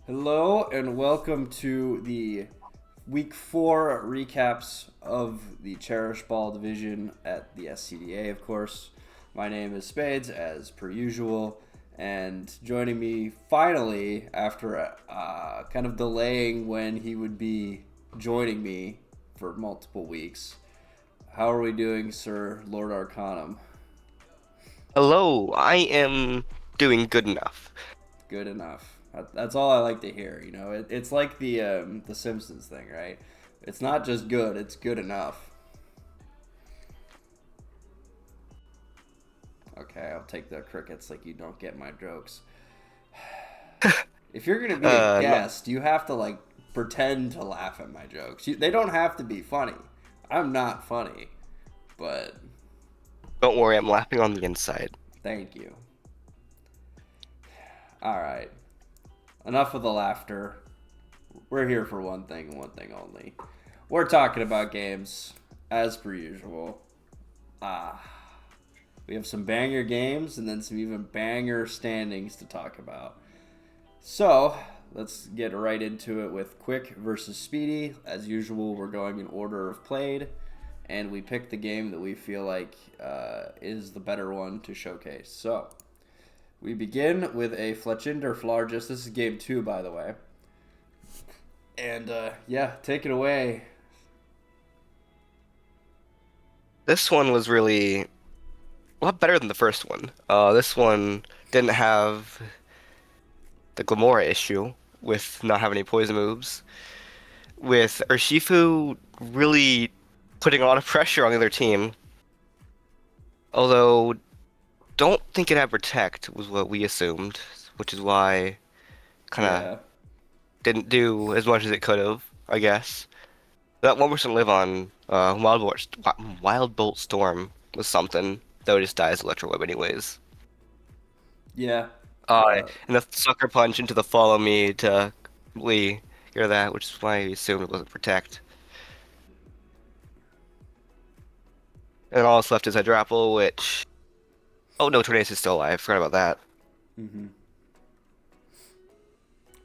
Hello and welcome to the Week 4 recaps of the Cherish Ball Division at the SCDA, of course. My name is Spades, as per usual, and joining me finally after kind of delaying when he would be joining me for multiple weeks. How are we doing, Sir Lord Arcanum? Hello, I am doing good enough. Good enough. That's all I like to hear. It's like the Simpsons thing, right? It's not just good; it's good enough. Okay, I'll take the crickets. Like you don't get my jokes. If you're gonna be a No, guest, you have to like pretend to laugh at my jokes. They don't have to be funny. I'm not funny, but don't worry, I'm laughing on the inside. thank you. All right, enough of the laughter. We're here for one thing and one thing only. We're talking about games, as per usual. Ah, we have some banger games and then some even banger standings to talk about. So, let's get right into it with Quick versus Speedy. As usual, we're going in order of played, and we pick the game that we feel like is the better one to showcase. So, we begin with a Fletchinder Flargus. This is game 2, by the way. And yeah, take it away. This one was really a lot better than the first one. This one didn't have the Glamora issue with not having any poison moves, with Urshifu really putting a lot of pressure on the other team. Although, don't think it had Protect was what we assumed, which is why kind of Yeah, didn't do as much as it could have, I guess. That 1% live on Wild Bolt Storm was something, though it just dies Electro Web anyways. yeah. Uh, And the Sucker Punch into the Follow Me to completely hear that, which is why I assumed it wasn't Protect. And all that's left is Hydrapple, which... Oh no, Tornadus is still alive, forgot about that. mm-hmm.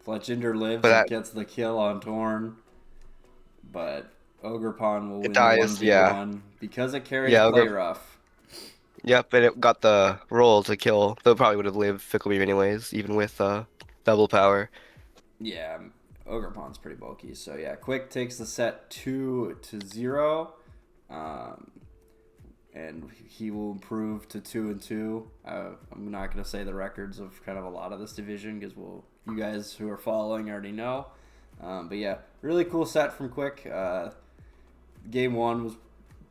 Fletchinder lives But and that, gets the kill on Torn, but Ogerpon will it win the dies, yeah. 1v1 because it carries Yeah, play Ogre, rough. yep, and it got the roll to kill, though it probably would have lived Fickle Beam anyways, even with double power. Yeah, Ogerpon's pretty bulky. So yeah, Quick takes the set 2-0. Um, and he will improve to 2-2. I'm not going to say the records of kind of a lot of this division because you guys who are following already know. But yeah, really cool set from Quick. Game 1 was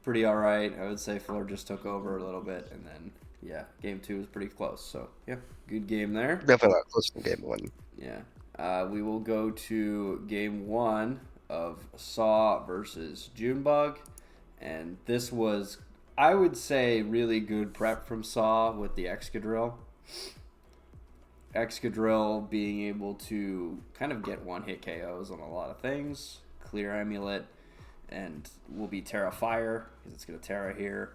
pretty all right. I would say Fleur just took over a little bit, and then yeah, game 2 was pretty close. So yeah, good game there. Definitely not close to game one. Yeah. We will go to game 1 of Saw versus Junebug. And this was, I would say, really good prep from Saw with the Excadrill. Excadrill being able to kind of get one hit KOs on a lot of things, clear Amulet, and will be Terra Fire, because it's going to Terra here,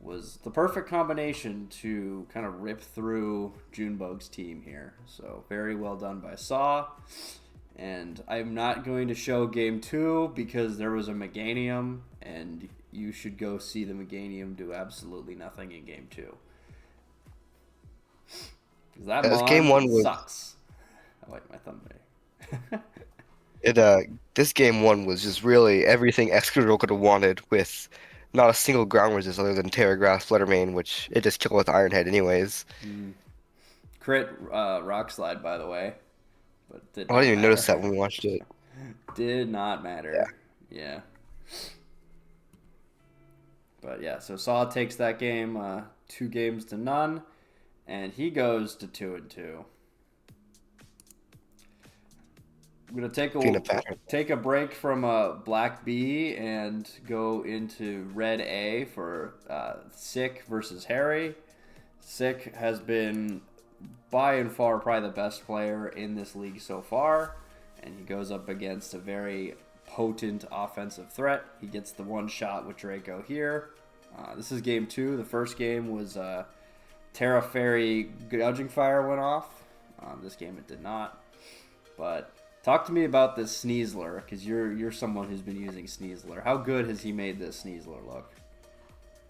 was the perfect combination to kind of rip through Junebug's team here. So very well done by Saw. And I'm not going to show game 2 because there was a Meganium, and you should go see the Meganium do absolutely nothing in game 2. Because that As game Mon one was sucks. I like my thumb there. it this game one was just really everything Excadrill could have wanted with not a single ground resist other than Terra Grass Fluttermane, which it just killed with Iron Head anyways. Mm. Crit Rock Slide, by the way, but did Oh, I not didn't even notice matter. that when we watched it. Did not Yeah. matter. Yeah. But yeah, so Saw takes that game 2 games to none, and he goes to 2-2. I'm gonna Peanut pattern. take a break from Black B and go into Red A for Sick versus Harry. Sick has been by and far probably the best player in this league so far, and he goes up against a very potent offensive threat. He gets the one shot with Draco here. This is game 2. The first game was Terra Fairy Gouging Fire went off. This game it did not. But talk to me about this Sneasler, because you're someone who's been using Sneasler. How good has he made this Sneasler look?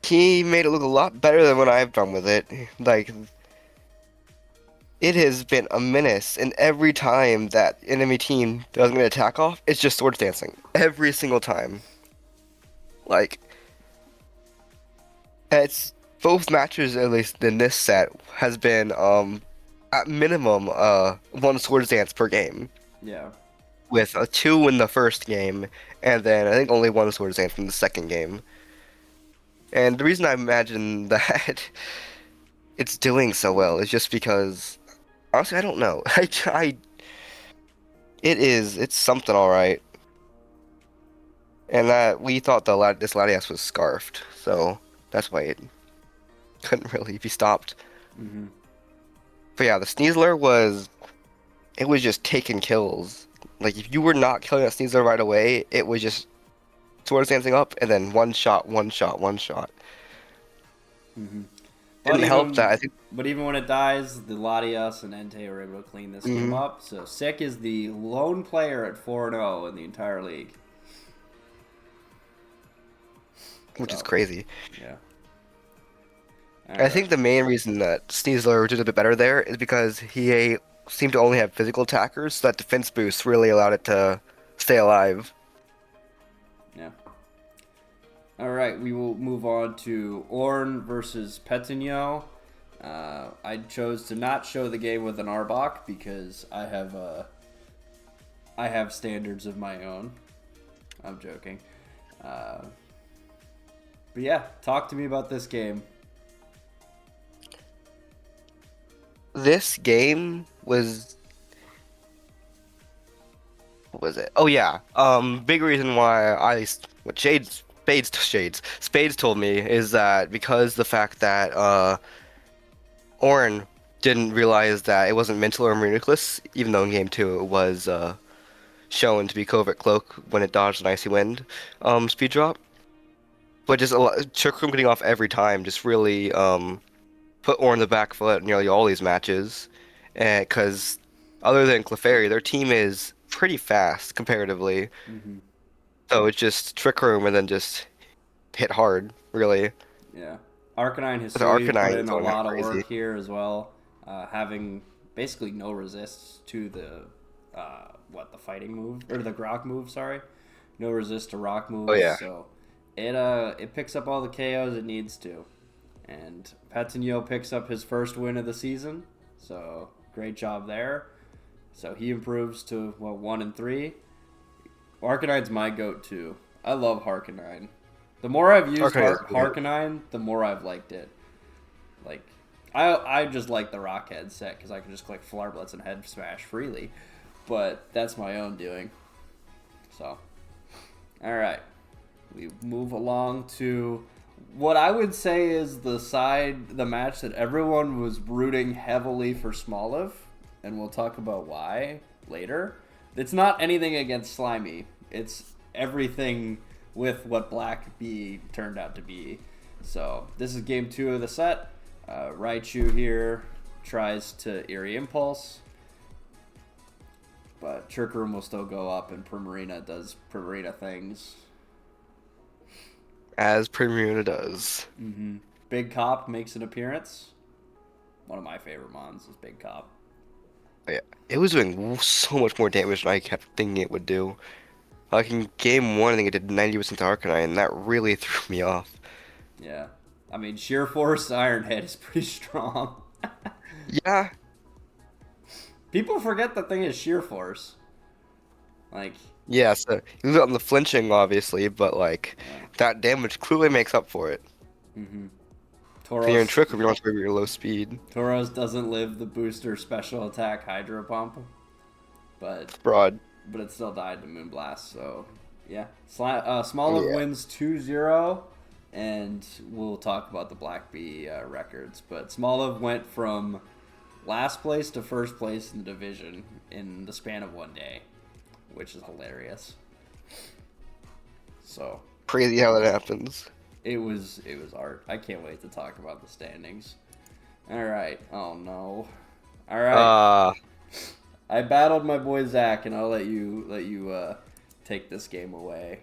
He made it look a lot better than what I've done with it. Like, it has been a menace, and every time that enemy team doesn't get an attack off, it's just swords dancing. Every single time. Like, it's both matches, at least in this set, has been at minimum one swords dance per game, Yeah. with a two in the first game, and then I think only one swords dance in the second game. And the reason I imagine that it's doing so well is just because honestly I don't know. It's something all right. And that we thought this Latias was scarfed, so that's why it couldn't really be stopped. Mm-hmm. But yeah, the Sneasler was just taking kills. Like if you were not killing that Sneasler right away, it was just swords dancing up and then one shot, one shot, one shot. Mm-hmm. But Didn't help that even I think. but even when it dies, the Latias and Entei are able to clean this game Mhm. up. So Sick is the lone player at 4-0 in the entire league. Which is So crazy. yeah. All I right. think the main reason that Sneasler did a bit better there is because he seemed to only have physical attackers, so that defense boost really allowed it to stay alive. Yeah. All right. We will move on to Ornn versus Petinho. I chose to not show the game with an Arbok because I have standards of my own. I'm joking. Uh, but yeah, talk to me about this game. This game was what was it? Oh yeah. Big reason why what Spades told me is that because the fact that Ornn didn't realize that it wasn't mental or ridiculous, even though in game two it was shown to be Covert Cloak when it dodged an Icy Wind speed drop. But just a lot, Trick Room getting off every time just really put Ornn in the back foot in nearly all these matches. Because other than Clefairy, their team is pretty fast comparatively. Mm-hmm. So it's just Trick Room and then just hit hard, really. Yeah. Arcanine With Hisui put Arcanine in a going out lot of crazy. work here as well, having basically no resists to the the fighting move or the Grok move. Sorry, no resist to rock Oh moves. yeah. So it picks up all the KOs it needs to, and Patinho picks up his first win of the season. So great job there. So he improves to 1-3. Arcanine's my goat too. I love Harkanine. The more I've used Arcanine is really Harkanine, the more I've liked it. Like, I just like the Rockhead set because I can just click Flarblets and Head Smash freely. But that's my own doing. So, all right. We move along to what I would say is the match that everyone was rooting heavily for Smoliv, and we'll talk about why later. It's not anything against Slimy. It's everything with what Black Bee turned out to be. So this is game 2 of the set. Raichu here tries to Eerie Impulse, but Trick Room will still go up, and Primarina does Primarina things. as Premier does. Mm-hmm. Big Cop makes an appearance. One of my favorite mons is Big Cop. Yeah. It was doing so much more damage than I kept thinking it would do. Like in game one, I think it did 90% to Arcanine, and that really threw me off. Yeah. I mean, Sheer Force Iron Head is pretty strong. Yeah, People forget the thing is Sheer Force. Like, yeah, so he was on the flinching, obviously, but like yeah. that damage clearly makes up for it. Mm-hmm. If you're in Tauros, Trick Room, you want to your low speed. Tauros doesn't live the booster special attack Hydro Pump, but Broad. it still died to Moonblast. So, yeah. Smoliv Yeah. wins 2-0, and we'll talk about the Black Bee records. But Smoliv went from last place to first place in the division in the span of one day, which is hilarious. So, Crazy how that happens. it was art. I can't wait to talk about the standings. All right. Oh no. All right. Uh, I battled my boy Zach, and I'll let you take this game away.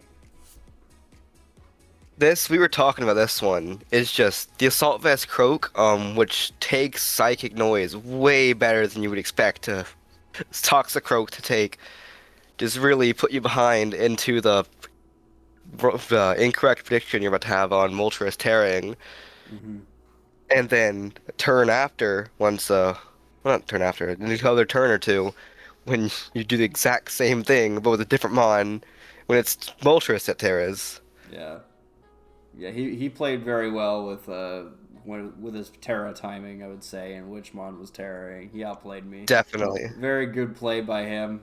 This we were talking about this one is just the Assault Vest Croak, which takes psychic noise way better than you would expect to Toxic Croak to take. Just really put you behind into the incorrect prediction you're about to have on Moltres Terrain, Hmm. and then a turn after, well, not turn after, the other turn or two, when you do the exact same thing but with a different mon, when it's Moltres that Terras. Yeah, yeah. He played very well with his Terra timing, I would say, and which mon was terroring. He outplayed me. Definitely. Very good play by him.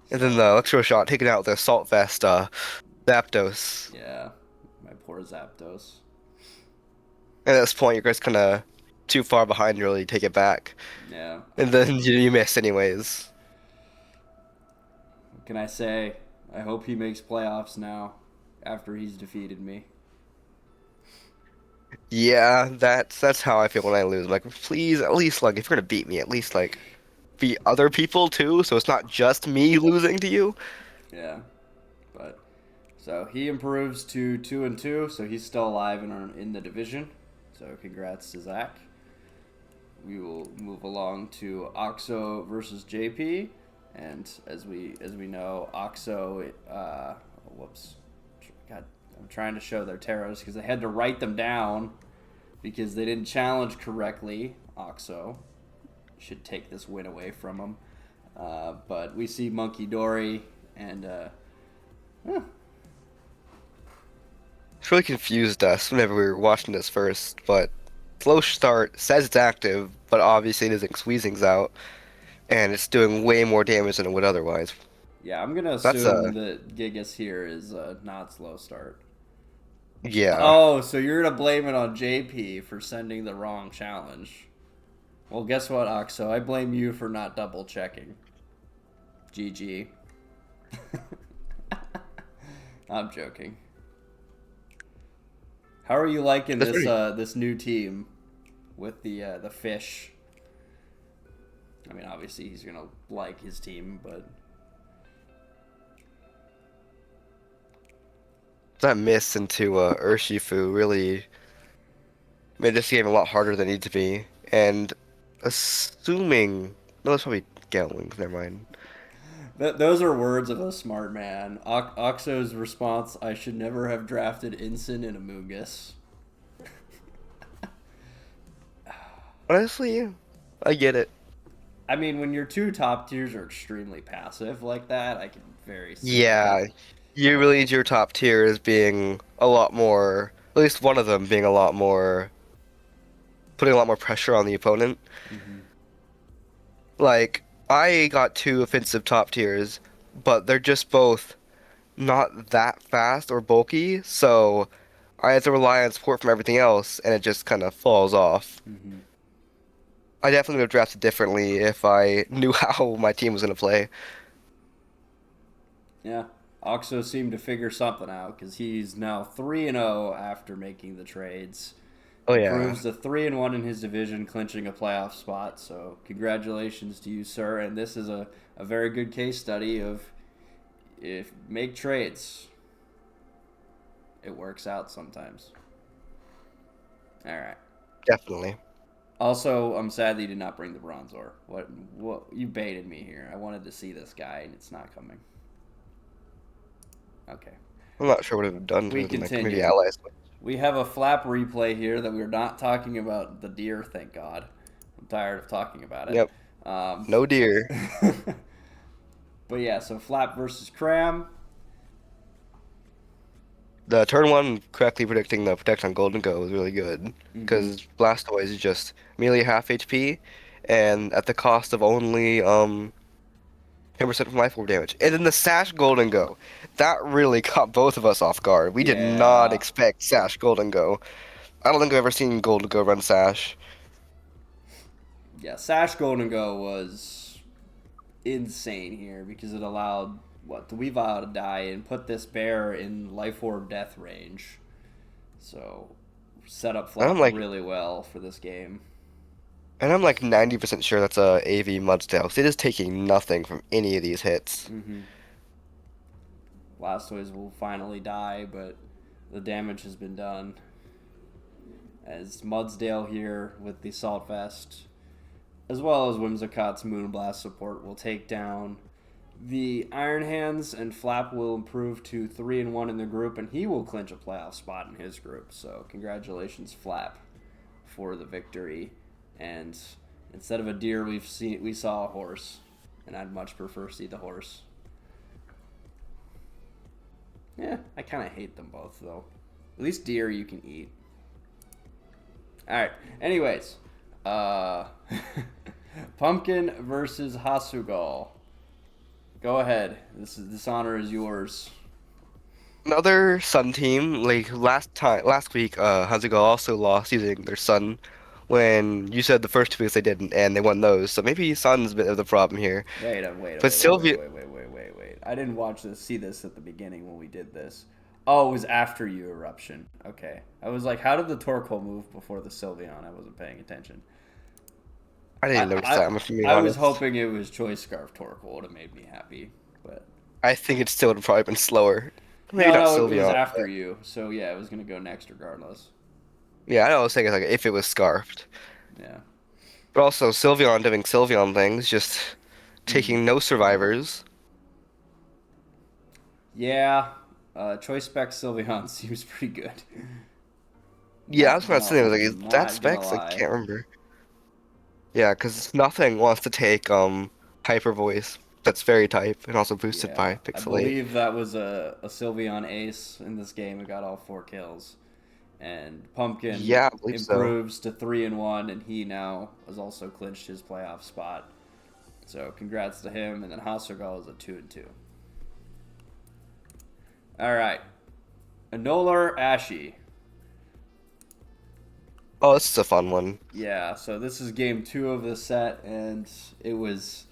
And then So the Electro Shot taking out the Assault Vest, Zapdos. yeah, my poor Zapdos. And at this point, you're just kind of too far behind to really take it back. Yeah. And then you miss anyways. What can I say? I hope he makes playoffs now after he's defeated me. Yeah, that's how I feel when I lose. Like, please, at least like if you're gonna beat me, at least like beat other people too, so it's not just me losing to you. Yeah. But so he improves to 2-2, so he's still alive in the division. So congrats to Zach. We will move along to Oxo versus JP, and as we know, Oxo. Whoops, God, I'm trying to show their taros because they had to write them down because they didn't challenge correctly. Oxo should take this win away from them, but we see Monkey Dory and. Huh, It's really confused us whenever we were watching this first, but slow start says it's active, but obviously it isn't squeezing out, and it's doing way more damage than it would otherwise. yeah, I'm gonna That's assume that Gigas here is not slow start. yeah. Oh, so you're gonna blame it on JP for sending the wrong challenge. Well, guess what, Oxo? I blame you for not double checking. GG. I'm joking. How are you liking That's this pretty. this new team with the fish? I mean, obviously he's gonna like his team, but That miss into Urshifu really made this game a lot harder than it needed to be. And assuming no, that's probably Gatling. Never mind. those are words of a smart man. Oxo's response: "I should never have drafted Ensign in Amoonguss." Honestly, I get it. I mean, when your two top tiers are extremely passive like that, I can very see that. Yeah, you really need your top tier as being a lot more, at least one of them being a lot more, putting a lot more pressure on the opponent. Hmm. Like, I got two offensive top tiers, but they're just both not that fast or bulky, so I have to rely on support from everything else, and it just kind of falls off. Hmm. I definitely would have drafted differently if I knew how my team was going to play. Yeah, Oxo seemed to figure something out because he's now 3-0 after making the trades. Oh yeah, Improves to 3-1 in his division, clinching a playoff spot. So congratulations to you, sir. And this is a very good case study of if make trades, it works out sometimes. All right. definitely. Also, I'm sad that you did not bring the Bronzor. What you baited me here. I wanted to see this guy, and it's not coming. Okay. I'm not sure what it would have done We to my community continue. allies. We have a flap replay here that we're not talking about the deer, thank God. I'm tired of talking about it. Yep, no deer. But yeah, so flap versus cram. The turn one correctly predicting the protect on Golden Go was really good Hmm. because Blastoise is just merely half HP and at the cost of only 10% from life orb damage. And then the Sash Golden Go. That really caught both of us off guard. We did not Yeah. expect Sash Golden Go. I don't think I've ever seen Golden Go run Sash. Yeah, Sash Golden Go was insane here because it allowed the Weavile to die and put this bear in life orb death range. So set up And I'm flap like, really well for this game. And I'm like 90% sure that's a AV Mudsdale, 'cause it is taking nothing from any of these hits. Mm-hmm. Blastoise will finally die, but the damage has been done. As Mudsdale here with the Salt Vest, as well as Whimsicott's Moonblast support, will take down the Iron Hands, and Flap will improve to 3-1 in the group, and he will clinch a playoff spot in his group. So congratulations, Flap, for the victory. And instead of a deer, we saw a horse, and I'd much prefer to see the horse. Yeah, I kind of hate them both though. At least deer you can eat. All right. Anyways, uh, Pumpkin versus Hasugal. Go ahead. This honor is yours. Another Sun team, like last week, Hazugal also lost using their Sun when you said the first 2 weeks they didn't, and they won those. So maybe Sun's a bit of the problem here. Wait, wait, But wait, wait, wait, Sylvia, wait, wait, wait, wait, wait. I didn't see this at the beginning when we did this. Oh, it was after you eruption. Okay. I was like, how did the Torkoal move before the Sylveon? I wasn't paying attention. I didn't notice that, I'm being I was honest. hoping it was Choice Scarf Torkoal would have made me happy, but I think it still would have probably been slower. Maybe no, not no, it was Sylveon, after but you. So yeah, it was gonna go next regardless. yeah, I know I was thinking like if it was Scarfed. Yeah. But also Sylveon doing Sylveon things, just Mm-hmm. taking no survivors. Yeah. Choice Spec Sylveon seems pretty good. Yeah, I was about to say, I was like, is that Not gonna specs? I lie. can't remember. Yeah, because nothing wants to take Hyper Voice. That's fairy type and also boosted Yeah, by I Pixelate. believe that was a Sylveon ace in this game. It got all 4 kills, and Pumpkin Yeah, I believe so. improves to 3-1, and he now has also clinched his playoff spot. So congrats to him, and then Hasselgal is a 2-2. All right, Enolar Ashy. Oh, this is a fun one. Yeah, so this is game 2 of the set, and it was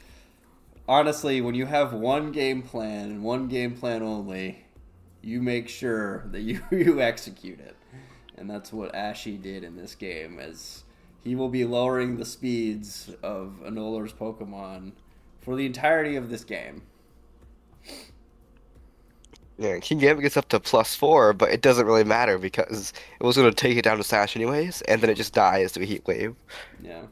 honestly, when you have one game plan and one game plan only, you make sure that you execute it. And that's what Ashy did in this game, as he will be lowering the speeds of Enolar's Pokemon for the entirety of this game. Yeah, King Gambit gets up to +4, but it doesn't really matter because it was going to take it down to Sash anyways, and then it just dies to a Heat Wave. Yeah.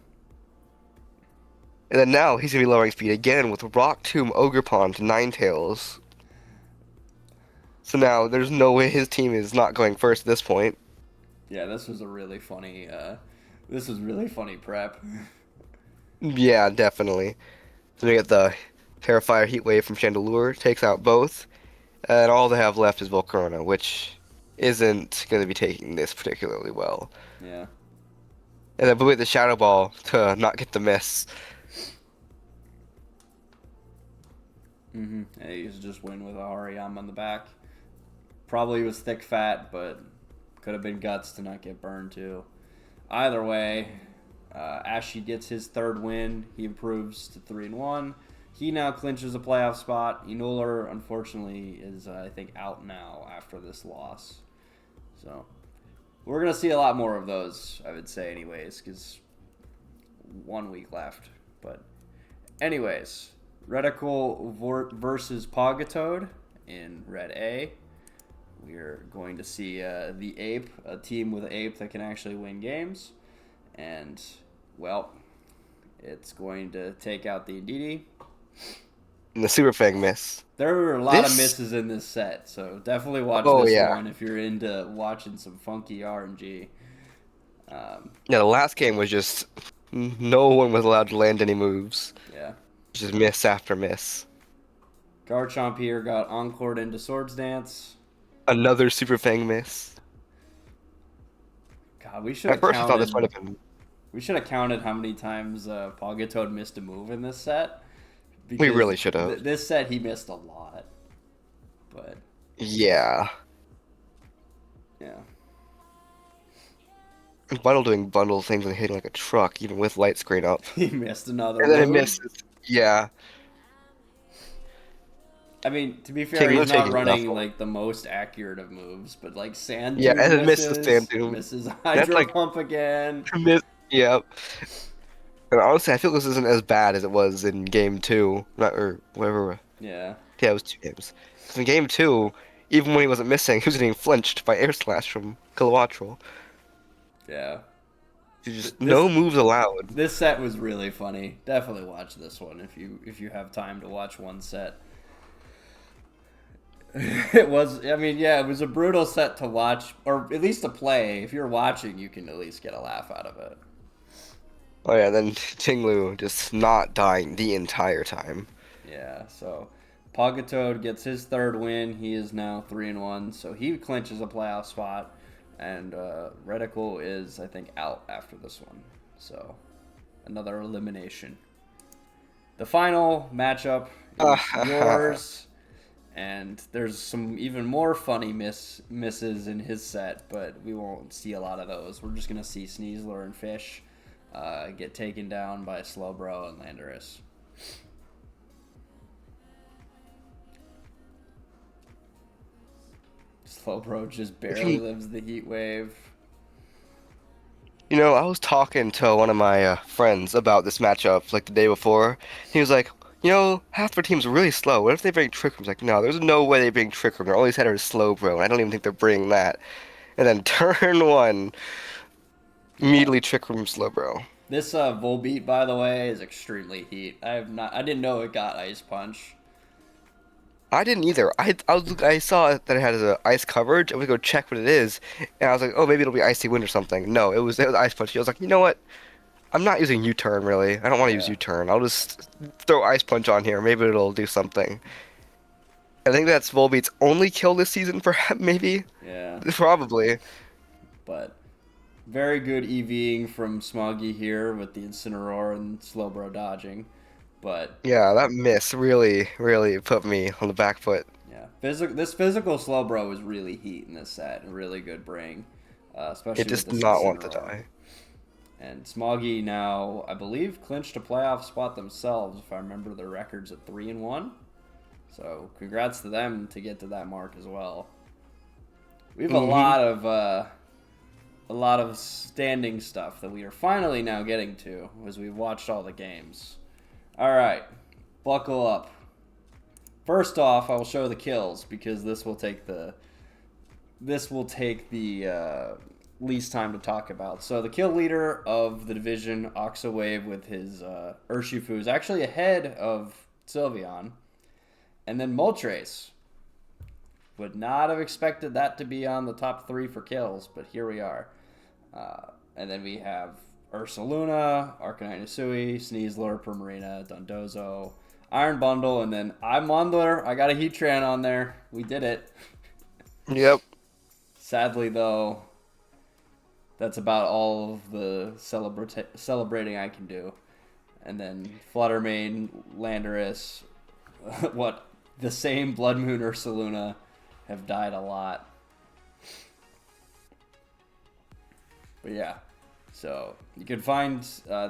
And then now he's going to be lowering speed again with Rock Tomb Ogerpon to Ninetales. So now there's no way his team is not going first at this point. Yeah, this was a really funny this was really funny prep. Yeah, definitely. So we get the Terrifier Heat Wave from Chandelure, takes out both, and all they have left is Volcarona, which isn't going to be taking this particularly well. Yeah. And then with the Shadow Ball to not get the miss. Mm-hmm. And he just win with a Hariyama on the back. Probably was thick fat, but could have been guts to not get burned too. Either way, Ashy gets his third win. He improves to 3-1. He now clinches a playoff spot. Enolar, unfortunately, is I think out now after this loss. So we're gonna see a lot more of those, I would say, anyways, because 1 week left. But anyways, Reticle versus Pogatoad in Red A. We're going to see the Ape, a team with Ape that can actually win games. And, well, it's going to take out the Indeedee. And the Super Fang miss. There were a lot of This, misses in this set, so definitely watch oh this yeah. one if you're into watching some funky RNG. Yeah, the last game was just no one was allowed to land any moves. Yeah. Just miss after miss. Garchomp here got encored into Swords Dance. Another Super Fang miss. God, we should At have first I thought this might counted. have been. We should have counted how many times Pogatoad missed a move in this set, We because really should have. this set he missed a lot. But Yeah. yeah, And Bundle doing bundle things and hitting like a truck, even with light screen up. he missed another And then it move. misses. Yeah. I mean, to be fair, Taking no he's not taking running nothing. like the most accurate of moves, but like Sand Yeah, Dune and then misses Sand misses, Dune. misses That's Hydro like Pump again. miss. Yeah. And honestly, I feel this isn't as bad as it was in game two, not or whatever. Yeah, Yeah, it was 2 games. Because in game two, even when he wasn't missing, he was getting flinched by air slash from Kilowattrel. yeah. Just This no moves allowed. this set was really funny. Definitely watch this one if you have time to watch one set. It was, I mean, yeah, it was a brutal set to watch, or at least to play. If you're watching, you can at least get a laugh out of it. Oh yeah, then Tinglu just not dying the entire time. Yeah, so Pogatoad gets his third win. He is now 3-1, so he clinches a playoff spot. And Reticle is, I think, out after this one. So another elimination. The final matchup is yours, and there's some even more funny misses in his set, but we won't see a lot of those. We're just gonna see Sneasler and Fish get taken down by Slowbro and Landorus. Slowbro just barely lives the heat wave. You know, I was talking to one of my friends about this matchup like the day before. He was like, you know, half their team's really slow. What if they bring Trick Room? I was like, no, there's no way they bring Trick Room. Their only setter is Slow Bro, and I don't even think they're bringing that. And then turn one, Yeah. immediately Trick Room Slow Bro. This Volbeat, by the way, is extremely heat. I didn't know it got Ice Punch. I didn't either. I saw that it had a ice coverage. I would go check what it is, and I was like, oh, maybe it'll be Icy Wind or something. No, it was Ice Punch. I was like, you know what? I'm not using U-turn really. I don't want to use Yeah, U-turn. I'll just throw Ice Punch on here. Maybe it'll do something. I think that's Volbeat's only kill this season, perhaps, maybe? yeah. Probably. But very good EVing from Smoggy here with the Incineroar and Slowbro dodging. But Yeah, that miss really, really put me on the back foot. yeah, this physical Slowbro is really heat in this set and really good bring, It especially with just this did not want to Incineroar. die. And Smoggy now, I believe, clinched a playoff spot themselves, if I remember their records at 3-1. So congrats to them to get to that mark as well. We have Mm-hmm. a lot of standing stuff that we are finally now getting to as we've watched all the games. All right, buckle up. First off, I will show the kills because this will take the least time to talk about. So the kill leader of the division, Oxawave, with his Urshifu, is actually ahead of Sylveon, and then Moltres. Would not have expected that to be on the top three for kills, but here we are. And then we have Ursaluna, Arcanine Nisui, Sneasler, Primarina, Dondozo, Iron Bundle, and then I'm on there. I got a Heatran on there. We did it. Yep. Sadly, though, that's about all of the celebrating I can do. And then Fluttermane, Landorus, what, the same Blood Moon Ursaluna have died a lot. But yeah, so you can find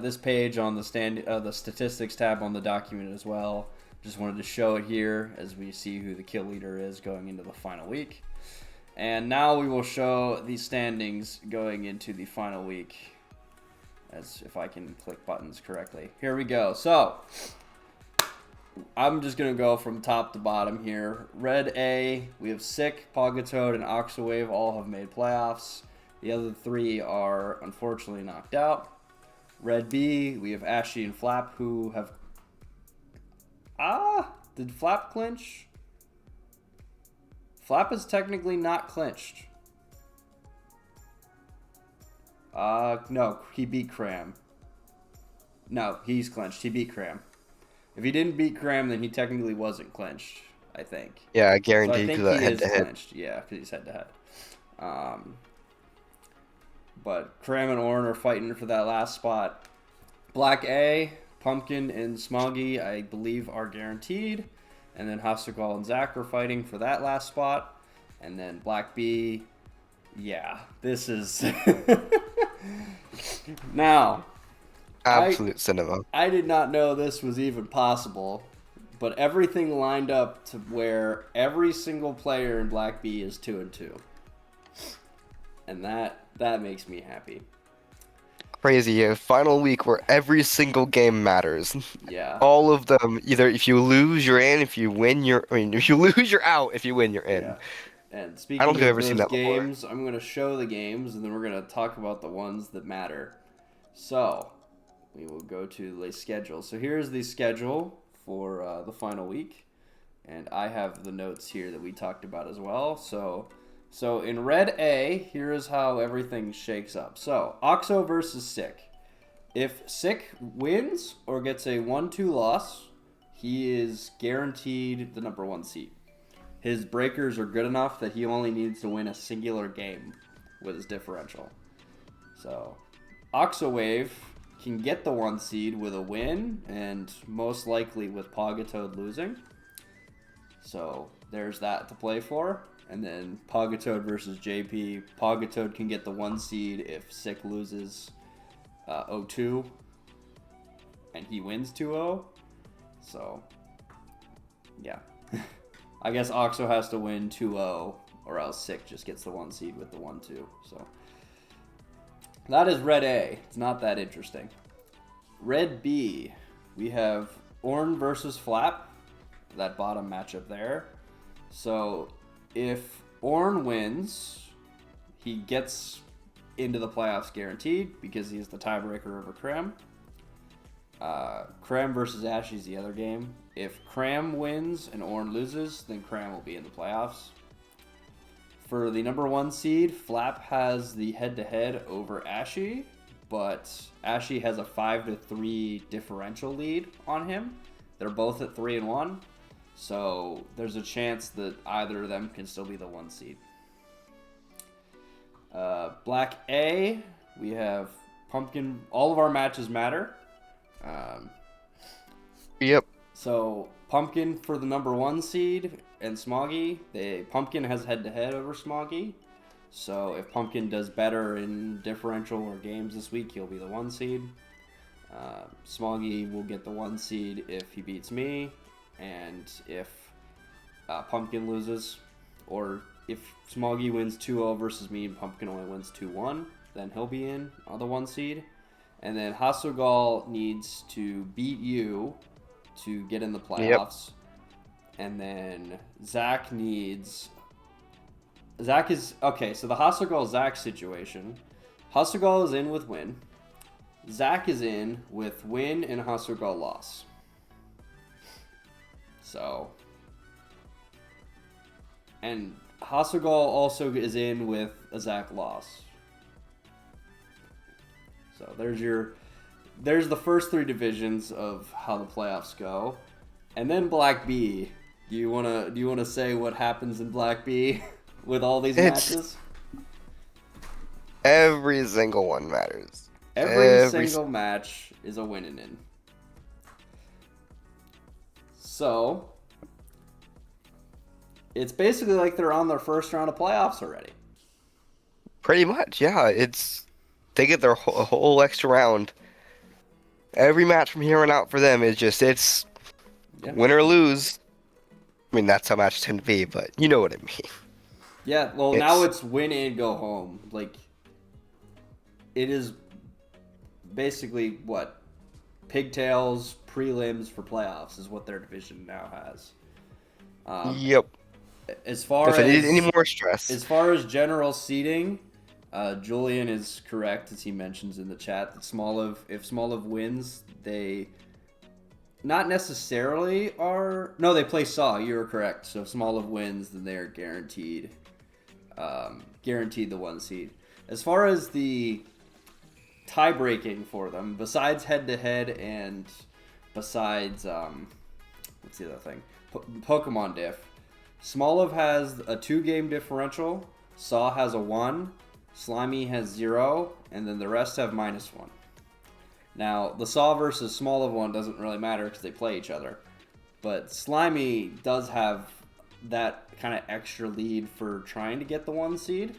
this page on the statistics tab on the document as well. Just wanted to show it here as we see who the kill leader is going into the final week. And now we will show the standings going into the final week. As if I can click buttons correctly. Here we go. So I'm just going to go from top to bottom here. Red A, we have Sick, Pogatoad, and Oxawave all have made playoffs. The other three are unfortunately knocked out. Red B, we have Ashy and Flap who have... Did Flap clinch? Flap is technically not clinched. No, he beat Cram. No, he's clinched. He beat Cram. If he didn't beat Cram, then he technically wasn't clinched, I think. Yeah, I So I guarantee think because that he head is to head. clinched. Yeah, because he's head to head. But Cram and Orn are fighting for that last spot. Black A, Pumpkin, and Smoggy, I believe, are guaranteed. And then Hasselgal and Zach are fighting for that last spot. And then Black B, yeah, this is... Now, Absolute cinema. I did not know this was even possible, but everything lined up to where every single player in Black B is 2-2. And that makes me happy. crazy. A final week where every single game matters. Yeah, All of them, either if you lose, you're in. If you win, you're. I mean, if you lose, you're out. If you win, you're in. yeah. And I don't speaking think I've of ever seen those that before. games, I'm going to show the games and then we're going to talk about the ones that matter. So, we will go to the schedule. So, here's the schedule for the final week. And I have the notes here that we talked about as well. So in red A, here is how everything shakes up. So, Oxo versus Sick. If Sick wins or gets a 1-2 loss, he is guaranteed the number 1 seed. His breakers are good enough that he only needs to win a singular game with his differential. So, Oxowave can get the 1 seed with a win, and most likely with Pogatoad losing. So, there's that to play for. And then Pogatoad versus JP. Pogatoad can get the 1 seed if Sick loses 0-2 and he wins 2-0. So, yeah. I guess Oxo has to win 2-0 or else Sick just gets the 1 seed with the 1-2. So, that is red A. It's not that interesting. Red B, we have Orn versus Flap, that bottom matchup there. So, if Orn wins, he gets into the playoffs guaranteed because he's the tiebreaker over Krem. Krem versus Ashy is the other game. If Krem wins and Orn loses, then Krem will be in the playoffs. For the number 1 seed, Flap has the head-to-head over Ashy, but Ashy has a 5-3 differential lead on him. They're both at 3-1. So there's a chance that either of them can still be the 1 seed. Black A, we have Pumpkin. All of our matches matter. Yep. So Pumpkin for the number 1 seed and Smoggy. Pumpkin has head-to-head over Smoggy. So if Pumpkin does better in differential or games this week, he'll be the 1 seed. Smoggy will get the 1 seed if he beats me. And if Pumpkin loses, or if Smoggy wins 2-0 versus me and Pumpkin only wins 2-1, then he'll be in on the 1 seed. And then Hasugal needs to beat you to get in the playoffs. Yep. And then Zach is... Okay, so the Hasugal-Zach situation. Hasugal is in with win. Zach is in with win and Hasugal loss. So, and Hasugal also is in with a Zach loss. So there's the first 3 divisions of how the playoffs go, and then Black B. Do you wanna say what happens in Black B with all these matches? Every single one matters. Every single match is a win and in. So, it's basically like they're on their first round of playoffs already. Pretty much, yeah. They get their whole extra round. Every match from here on out for them it's win or lose. I mean, that's how matches tend to be, but you know what I mean. Yeah, well, now it's win and go home. Like, it is basically what? Pigtails, prelims for playoffs is what their division now has. Yep. As far if as I need any more stress. As far as general seeding, Julian is correct, as he mentions in the chat, that if Smoliv wins, they not necessarily are... No, they play Saw. You're correct. So if Smoliv wins, then they are guaranteed the 1 seed. As far as the tie-breaking for them, besides head-to-head and besides... what's the other thing? Pokemon diff. Smoliv has a 2-game differential. Saw has a 1. Slimy has 0. And then the rest have -1. Now, the Saw versus Smoliv one doesn't really matter because they play each other. But Slimy does have that kind of extra lead for trying to get the 1 seed.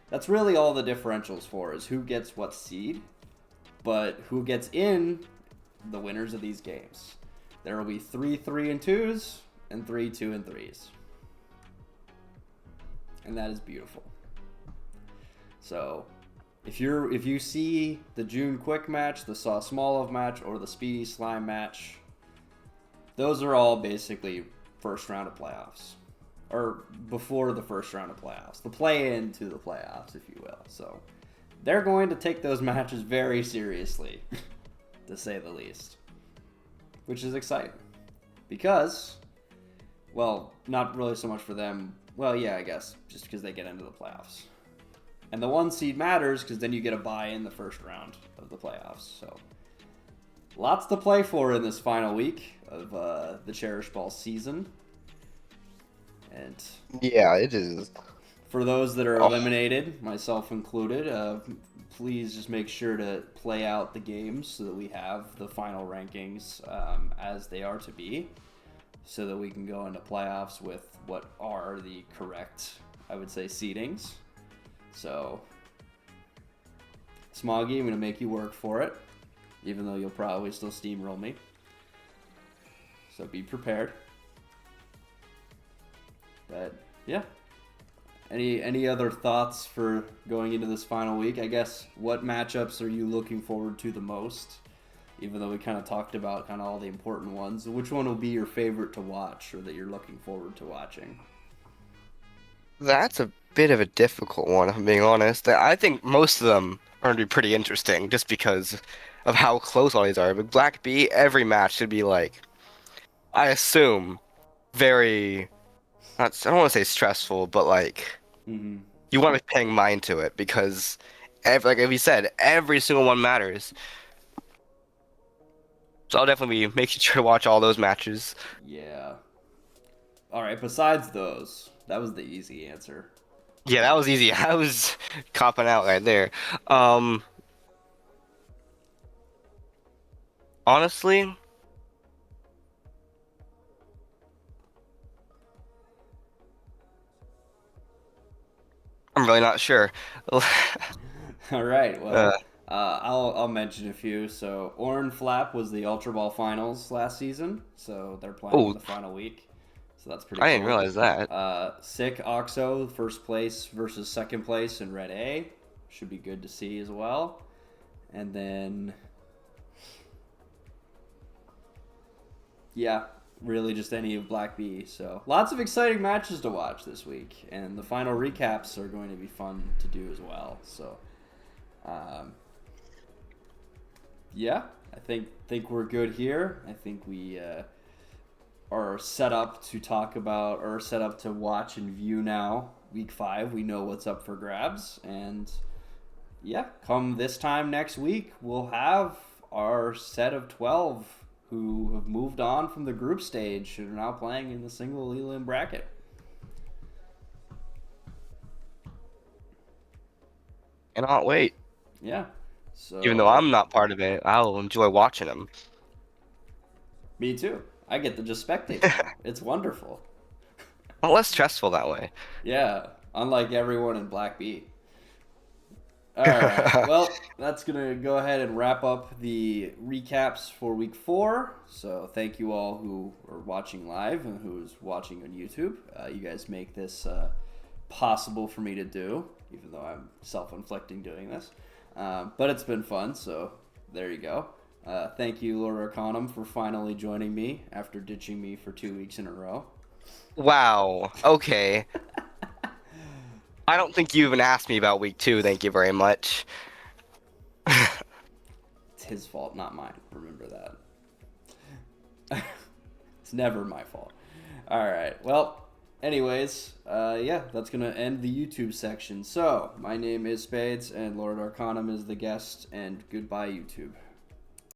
That's really all the differential's for, is who gets what seed. But who gets in, the winners of these games. There will be 3 3-2s and 3 2-3s. And that is beautiful. So, if you see the June Quick match, the Saw Smolov match, or the Speedy Slime match, those are all basically first round of playoffs. Or before the first round of playoffs. The play into the playoffs, if you will. So they're going to take those matches very seriously, to say the least. Which is exciting. Because, well, not really so much for them. Well, yeah, I guess. Just because they get into the playoffs. And the 1 seed matters because then you get a bye in the first round of the playoffs. So lots to play for in this final week of the Cherish Ball season. And Yeah, it is. for those that are eliminated, myself included, please just make sure to play out the games so that we have the final rankings as they are to be, so that we can go into playoffs with what are the correct, I would say, seedings. So, Smoggy, I'm going to make you work for it, even though you'll probably still steamroll me. So be prepared. But yeah, any other thoughts for going into this final week? I guess, what matchups are you looking forward to the most? Even though we kind of talked about kind of all the important ones, which one will be your favorite to watch, or that you're looking forward to watching? That's a bit of a difficult one, if I'm being honest. I think most of them are going to be pretty interesting just because of how close all these are. But Black B, every match should be like, I assume, very, not, I don't want to say stressful, but like, Mm-hmm. you want to be paying mind to it because, like we said, every single one matters. So I'll definitely be making sure to watch all those matches. Yeah. All right. Besides those, that was the easy answer. Yeah, that was easy. I was copping out right there. Um, Honestly, I'm really not sure. All right. Uh, Well, I'll mention a few. So, Orin Flap was the Ultra Ball Finals last season, so they're playing in oh, the final week. So that's pretty I didn't cool. realize that. Sick Oxo, first place versus second place in Red A, should be good to see as well. And then, yeah, really just any of Black B. So lots of exciting matches to watch this week, and the final recaps are going to be fun to do as well. So. Um, yeah, I think we're good here. I think we are set up to talk about, or set up to watch and view now. Week 5, we know what's up for grabs, and yeah, come this time next week, we'll have our set of 12 who have moved on from the group stage and are now playing in the single elim bracket. Cannot wait. Yeah, Even though so I'm not part of it, I'll enjoy watching them. me too. I get to just spectate now. It's wonderful. Well, less stressful that way. Yeah, unlike everyone in Black Bee. All right. Well, that's going to go ahead and wrap up the recaps for week 4. So, thank you all who are watching live and who's watching on YouTube. You guys make this possible for me to do, even though I'm self-inflicting doing this. But it's been fun, so there you go. Thank you, Lord Arcanum, for finally joining me after ditching me for 2 weeks in a row. Wow. Okay. I don't think you even asked me about week 2. Thank you very much. It's his fault, not mine. Remember that. It's never my fault. All right. Well, anyways, yeah, that's going to end the YouTube section. So, my name is Spades, and Lord Arcanum is the guest, and goodbye, YouTube.